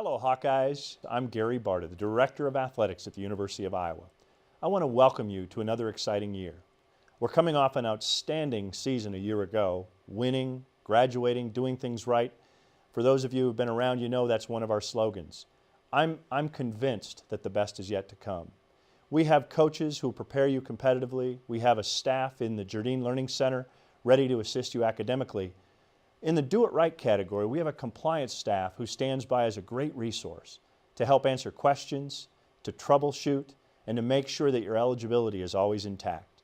Hello, Hawkeyes. I'm Gary Barta, the Director of Athletics at the University of Iowa. I want to welcome you to another exciting year. We're coming off an outstanding season a year ago, winning, graduating, doing things right. For those of you who've been around, you know that's one of our slogans. I'm convinced that the best is yet to come. We have coaches who prepare you competitively. We have a staff in the Jardine Learning Center ready to assist you academically. In the Do It Right category, we have a compliance staff who stands by as a great resource to help answer questions, to troubleshoot, and to make sure that your eligibility is always intact.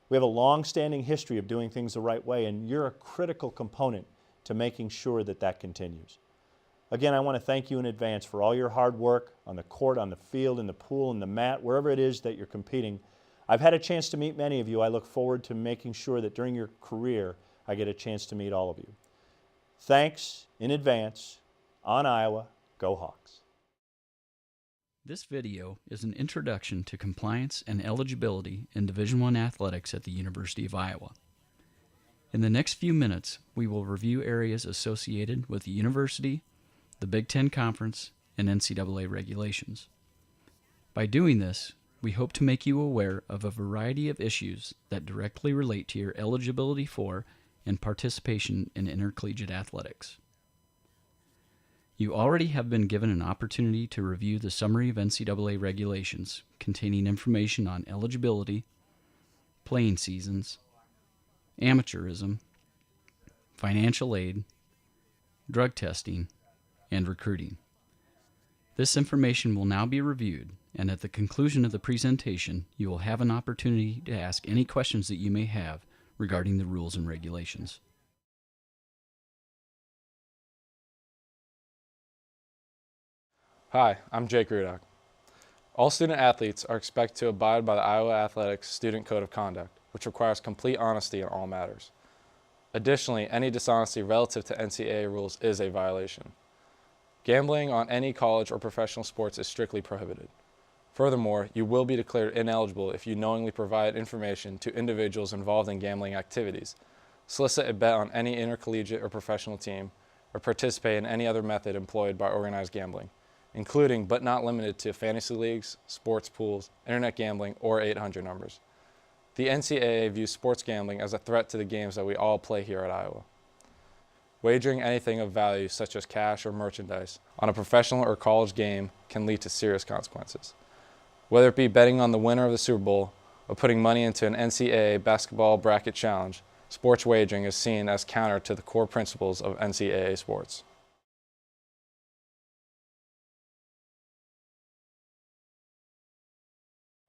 We have a long-standing history of doing things the right way, and you're a critical component to making sure that that continues. Again, I want to thank you in advance for all your hard work on the court, on the field, in the pool, in the mat, wherever it is that you're competing. I've had a chance to meet many of you. I look forward to making sure that during your career, I get a chance to meet all of you. Thanks in advance. On Iowa, go Hawks. This video is an introduction to compliance and eligibility in Division I athletics at the University of Iowa. In the next few minutes, we will review areas associated with the university, the Big Ten Conference, and NCAA regulations. By doing this, we hope to make you aware of a variety of issues that directly relate to your eligibility for and participation in intercollegiate athletics. You already have been given an opportunity to review the summary of NCAA regulations containing information on eligibility, playing seasons, amateurism, financial aid, drug testing, and recruiting. This information will now be reviewed, and at the conclusion of the presentation, you will have an opportunity to ask any questions that you may have regarding the rules and regulations. Hi, I'm Jake Rudock. All student athletes are expected to abide by the Iowa Athletics Student Code of Conduct, which requires complete honesty in all matters. Additionally, any dishonesty relative to NCAA rules is a violation. Gambling on any college or professional sports is strictly prohibited. Furthermore, you will be declared ineligible if you knowingly provide information to individuals involved in gambling activities, solicit a bet on any intercollegiate or professional team, or participate in any other method employed by organized gambling, including but not limited to fantasy leagues, sports pools, internet gambling, or 800 numbers. The NCAA views sports gambling as a threat to the games that we all play here at Iowa. Wagering anything of value, such as cash or merchandise, on a professional or college game can lead to serious consequences. Whether it be betting on the winner of the Super Bowl or putting money into an NCAA basketball bracket challenge, sports wagering is seen as counter to the core principles of NCAA sports.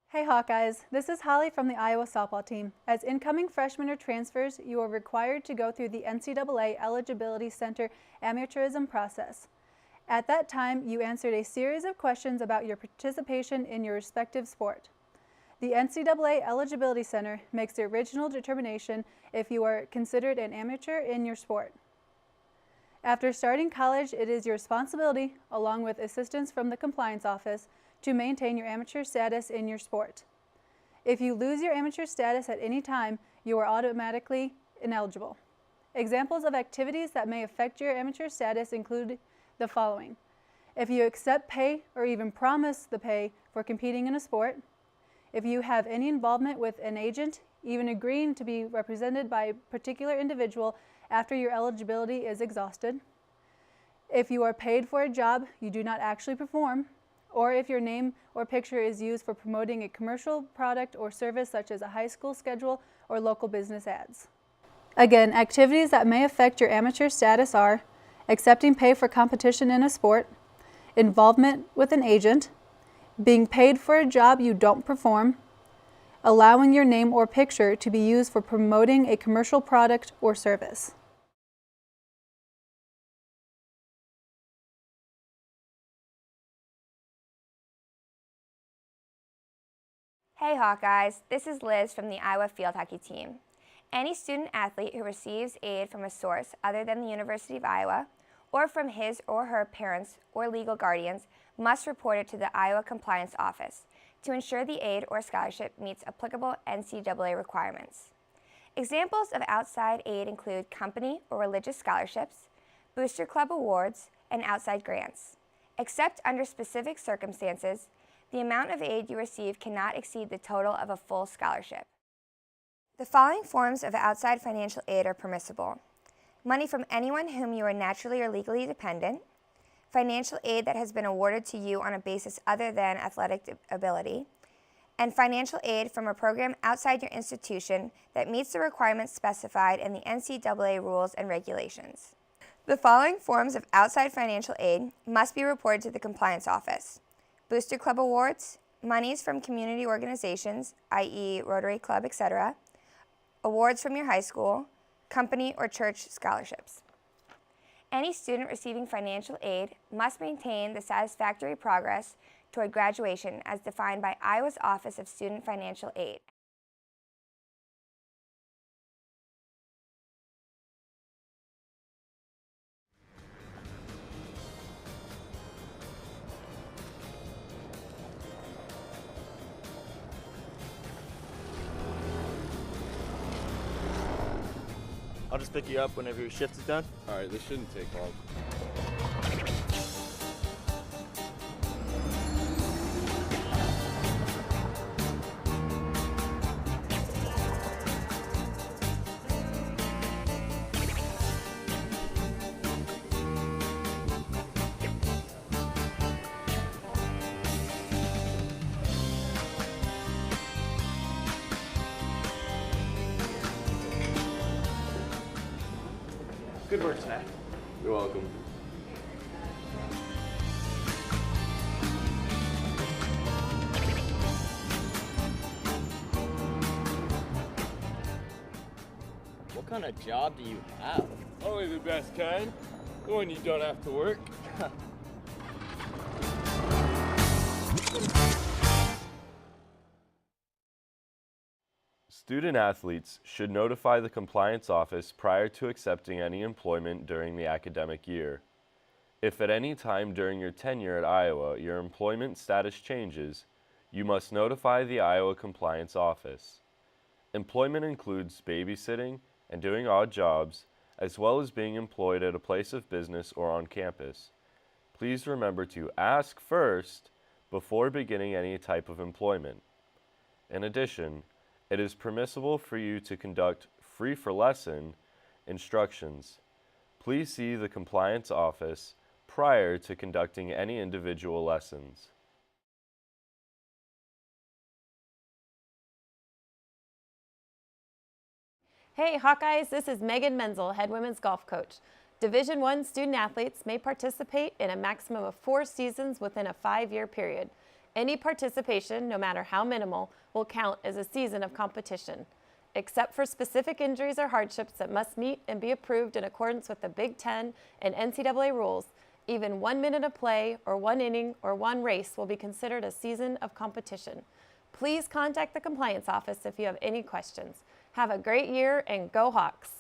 Hey Hawkeyes, this is Holly from the Iowa softball team. As incoming freshmen or transfers, you are required to go through the NCAA Eligibility Center Amateurism process. At that time, you answered a series of questions about your participation in your respective sport. The NCAA Eligibility Center makes the original determination if you are considered an amateur in your sport. After starting college, it is your responsibility, along with assistance from the compliance office, to maintain your amateur status in your sport. If you lose your amateur status at any time, you are automatically ineligible. Examples of activities that may affect your amateur status include the following. If you accept pay or even promise the pay for competing in a sport, if you have any involvement with an agent, even agreeing to be represented by a particular individual after your eligibility is exhausted, if you are paid for a job you do not actually perform, or if your name or picture is used for promoting a commercial product or service such as a high school schedule or local business ads. Again, activities that may affect your amateur status are accepting pay for competition in a sport, involvement with an agent, being paid for a job you don't perform, allowing your name or picture to be used for promoting a commercial product or service. Hey Hawkeyes, this is Liz from the Iowa field hockey team. Any student athlete who receives aid from a source other than the University of Iowa, or from his or her parents or legal guardians, must report it to the Iowa Compliance Office to ensure the aid or scholarship meets applicable NCAA requirements. Examples of outside aid include company or religious scholarships, booster club awards, and outside grants. Except under specific circumstances, the amount of aid you receive cannot exceed the total of a full scholarship. The following forms of outside financial aid are permissible: money from anyone whom you are naturally or legally dependent, financial aid that has been awarded to you on a basis other than athletic ability, and financial aid from a program outside your institution that meets the requirements specified in the NCAA rules and regulations. The following forms of outside financial aid must be reported to the Compliance Office: Booster Club awards, monies from community organizations, i.e. Rotary Club, etc., awards from your high school, company or church scholarships. Any student receiving financial aid must maintain the satisfactory progress toward graduation as defined by Iowa's Office of Student Financial Aid. I'll just pick you up whenever your shift is done. All right, this shouldn't take long. Good work tonight. You're welcome. What kind of job do you have? Only the best kind. The one you don't have to work. Student athletes should notify the Compliance Office prior to accepting any employment during the academic year. If at any time during your tenure at Iowa your employment status changes, you must notify the Iowa Compliance Office. Employment includes babysitting and doing odd jobs, as well as being employed at a place of business or on campus. Please remember to ask first before beginning any type of employment. In addition, it is permissible for you to conduct free-for-lesson instructions. Please see the Compliance Office prior to conducting any individual lessons. Hey Hawkeyes, this is Megan Menzel, head women's golf coach. Division I student athletes may participate in a maximum of 4 seasons within a 5-year period. Any participation, no matter how minimal, will count as a season of competition. Except for specific injuries or hardships that must meet and be approved in accordance with the Big Ten and NCAA rules, even 1 minute of play or 1 inning or 1 race will be considered a season of competition. Please contact the Compliance Office if you have any questions. Have a great year and go Hawks!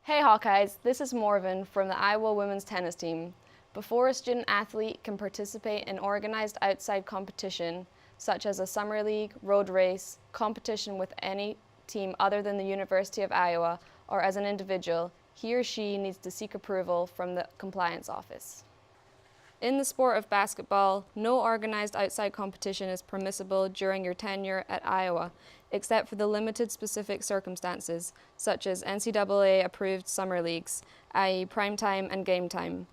Hey Hawkeyes, this is Morven from the Iowa women's tennis team. Before a student athlete can participate in organized outside competition, such as a summer league, road race, competition with any team other than the University of Iowa, or as an individual, he or she needs to seek approval from the Compliance Office. In the sport of basketball, no organized outside competition is permissible during your tenure at Iowa, except for the limited specific circumstances, such as NCAA-approved summer leagues, i.e. prime time and game time.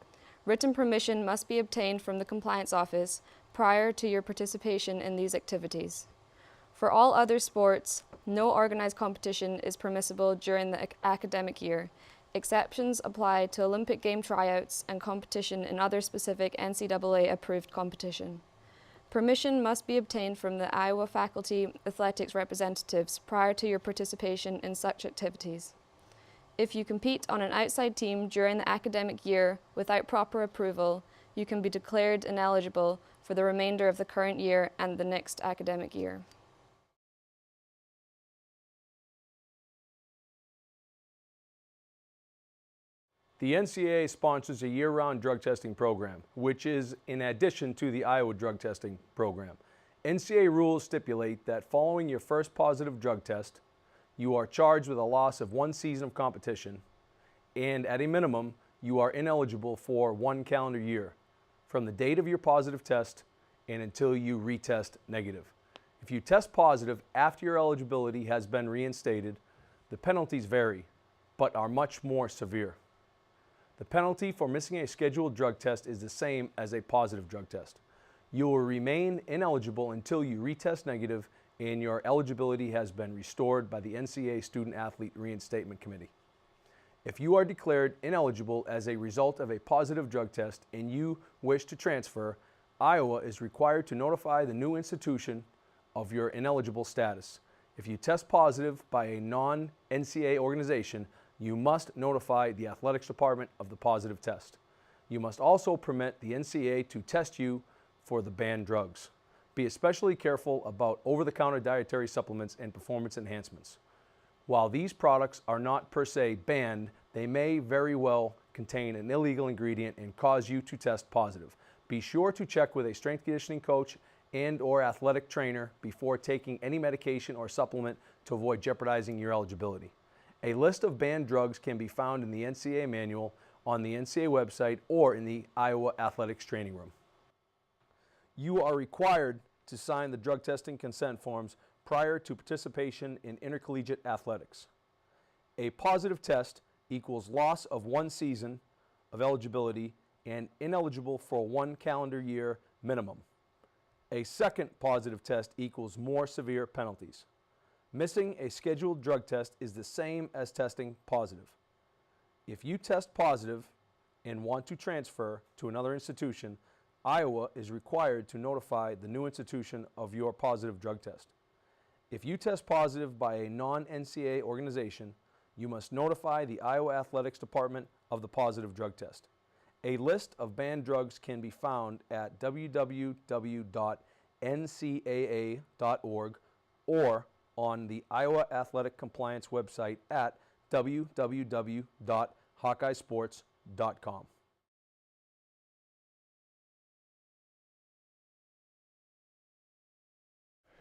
Written permission must be obtained from the Compliance Office prior to your participation in these activities. For all other sports, no organized competition is permissible during the academic year. Exceptions apply to Olympic game tryouts and competition in other specific NCAA-approved competition. Permission must be obtained from the Iowa faculty athletics representatives prior to your participation in such activities. If you compete on an outside team during the academic year without proper approval, you can be declared ineligible for the remainder of the current year and the next academic year. The Ncaa sponsors a year-round drug testing program, which is in addition to the Iowa drug testing program. Ncaa rules stipulate that following your first positive drug test, you are charged with a loss of 1 season of competition, and at a minimum, you are ineligible for 1 calendar year from the date of your positive test and until you retest negative. If you test positive after your eligibility has been reinstated, the penalties vary, but are much more severe. The penalty for missing a scheduled drug test is the same as a positive drug test. You will remain ineligible until you retest negative and your eligibility has been restored by the Ncaa Student Athlete Reinstatement Committee. If you are declared ineligible as a result of a positive drug test and you wish to transfer, Iowa is required to notify the new institution of your ineligible status. If you test positive by a non-Ncaa organization, you must notify the athletics department of the positive test. You must also permit the Ncaa to test you for the banned drugs. Be especially careful about over-the-counter dietary supplements and performance enhancements. While these products are not per se banned, they may very well contain an illegal ingredient and cause you to test positive. Be sure to check with a strength conditioning coach and/or athletic trainer before taking any medication or supplement to avoid jeopardizing your eligibility. A list of banned drugs can be found in the Ncaa manual, on the Ncaa website, or in the Iowa Athletics Training Room. You are required to sign the drug testing consent forms prior to participation in intercollegiate athletics. A positive test equals loss of 1 season of eligibility and ineligible for 1 calendar year minimum. A second positive test equals more severe penalties. Missing a scheduled drug test is the same as testing positive. If you test positive and want to transfer to another institution, Iowa is required to notify the new institution of your positive drug test. If you test positive by a non-Ncaa organization, you must notify the Iowa Athletics Department of the positive drug test. A list of banned drugs can be found at www.ncaa.org or on the Iowa Athletic Compliance website at www.hawkeyesports.com.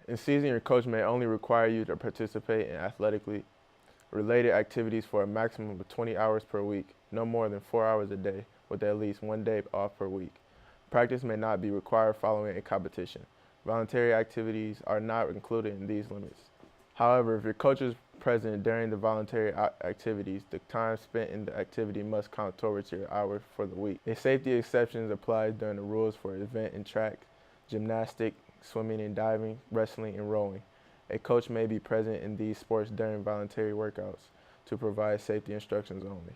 In season, your coach may only require you to participate in athletically related activities for a maximum of 20 hours per week, no more than 4 hours a day, with at least 1 day off per week. Practice may not be required following a competition. Voluntary activities are not included in these limits. However, if your coach is present during the voluntary activities, the time spent in the activity must count towards your hours for the week. A safety exception applies during the rules for event in track, gymnastics, swimming and diving, wrestling, and rowing. A coach may be present in these sports during voluntary workouts to provide safety instructions only.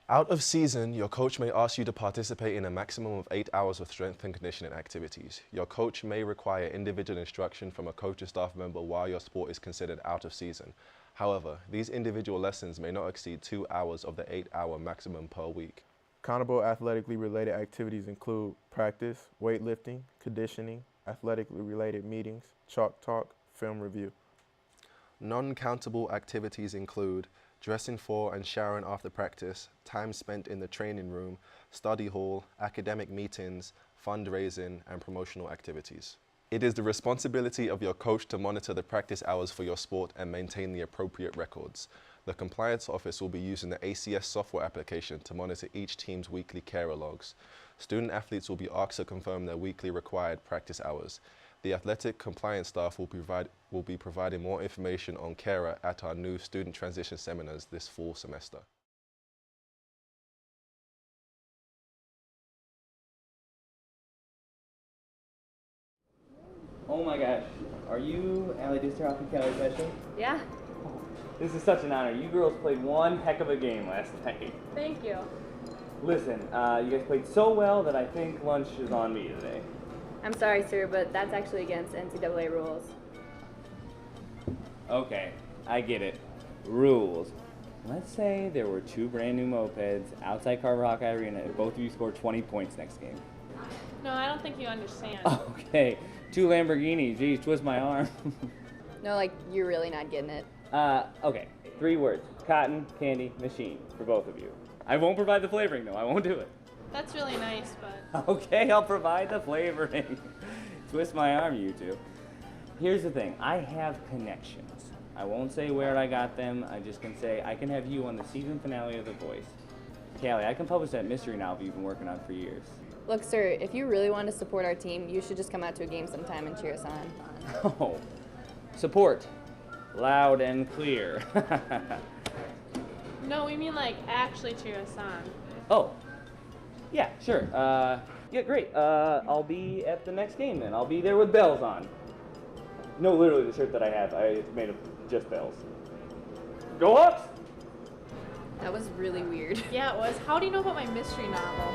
Out of season, your coach may ask you to participate in a maximum of 8 hours of strength and conditioning activities. Your coach may require individual instruction from a coach or staff member while your sport is considered out of season. However, these individual lessons may not exceed 2 hours of the 8-hour maximum per week. Countable athletically related activities include practice, weightlifting, conditioning, athletically related meetings, chalk talk, film review. Non-countable activities include dressing for and showering after practice, time spent in the training room, study hall, academic meetings, fundraising, and promotional activities. It is the responsibility of your coach to monitor the practice hours for your sport and maintain the appropriate records. The compliance office will be using the ACS software application to monitor each team's weekly carer logs. Student athletes will be asked to confirm their weekly required practice hours. The athletic compliance staff will be providing more information on carer at our new student transition seminars this fall semester. Oh my gosh, are you Allie Dister off in Kelly Special? Yeah. This is such an honor. You girls played one heck of a game last night. Thank you. Listen, you guys played so well that I think lunch is on me today. I'm sorry, sir, but that's actually against NCAA rules. Okay, I get it. Rules. Let's say there were 2 brand new mopeds outside Carver Hawkeye Arena and both of you scored 20 points next game. No, I don't think you understand. Okay, 2 Lamborghinis. Geez, twist my arm. No, like, you're really not getting it. Okay, 3 words. Cotton, candy, machine for both of you. I won't provide the flavoring, though. I won't do it. That's really nice, but... Okay, I'll provide the flavoring. Twist my arm, you two. Here's the thing. I have connections. I won't say where I got them. I just can say I can have you on the season finale of The Voice. Callie, I can publish that mystery novel you've been working on for years. Look, sir, if you really want to support our team, you should just come out to a game sometime and cheer us on. Oh, support. Loud and clear. No, we mean like actually cheer us on. Oh, yeah, sure. Yeah, great. I'll be at the next game then. I'll be there with bells on. No, literally, the shirt that I have, it's made of just bells. Go Hawks! That was really weird. Yeah, it was. How do you know about my mystery novel?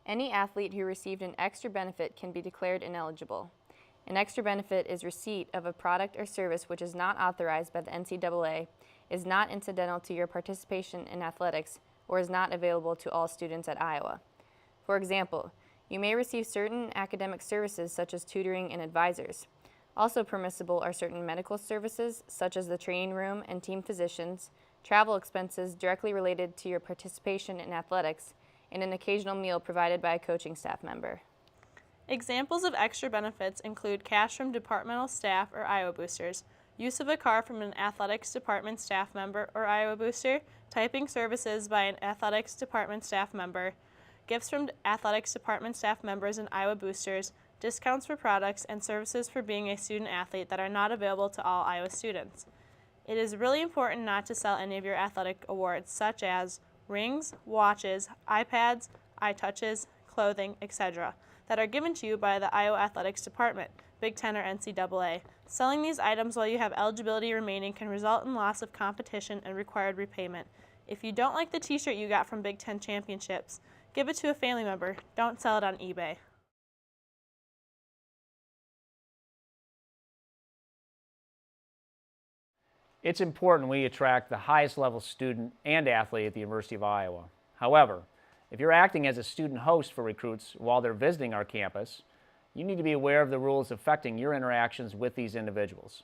Any athlete who received an extra benefit can be declared ineligible. An extra benefit is receipt of a product or service which is not authorized by the NCAA, is not incidental to your participation in athletics, or is not available to all students at Iowa. For example, you may receive certain academic services such as tutoring and advisors. Also permissible are certain medical services such as the training room and team physicians, travel expenses directly related to your participation in athletics, and an occasional meal provided by a coaching staff member. Examples of extra benefits include cash from departmental staff or Iowa boosters, use of a car from an athletics department staff member or Iowa booster, typing services by an athletics department staff member, gifts from athletics department staff members and Iowa boosters, discounts for products, and services for being a student athlete that are not available to all Iowa students. It is really important not to sell any of your athletic awards, such as rings, watches, iPads, iTouches, clothing, etc., that are given to you by the Iowa Athletics Department, Big Ten or NCAA. Selling these items while you have eligibility remaining can result in loss of competition and required repayment. If you don't like the t-shirt you got from Big Ten championships, give it to a family member. Don't sell it on eBay. It's important we attract the highest level student and athlete at the University of Iowa. However, if you're acting as a student host for recruits while they're visiting our campus, you need to be aware of the rules affecting your interactions with these individuals.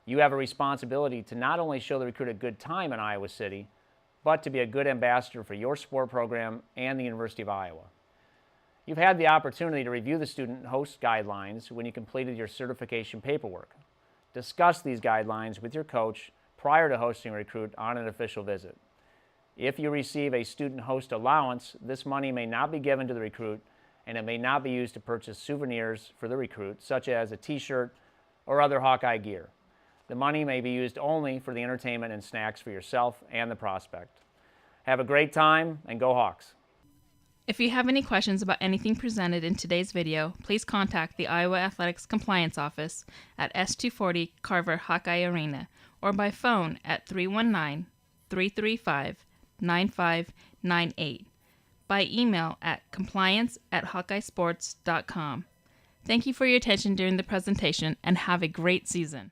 You have a responsibility to not only show the recruit a good time in Iowa City, but to be a good ambassador for your sport program and the University of Iowa. You've had the opportunity to review the student host guidelines when you completed your certification paperwork. Discuss these guidelines with your coach prior to hosting a recruit on an official visit. If you receive a student host allowance, this money may not be given to the recruit, and it may not be used to purchase souvenirs for the recruit, such as a t-shirt or other Hawkeye gear. The money may be used only for the entertainment and snacks for yourself and the prospect. Have a great time, and go Hawks! If you have any questions about anything presented in today's video, please contact the Iowa Athletics Compliance Office at S240 Carver Hawkeye Arena or by phone at 319-335-9598, by email at compliance@hawkeyesports.com. Thank you for your attention during the presentation and have a great season.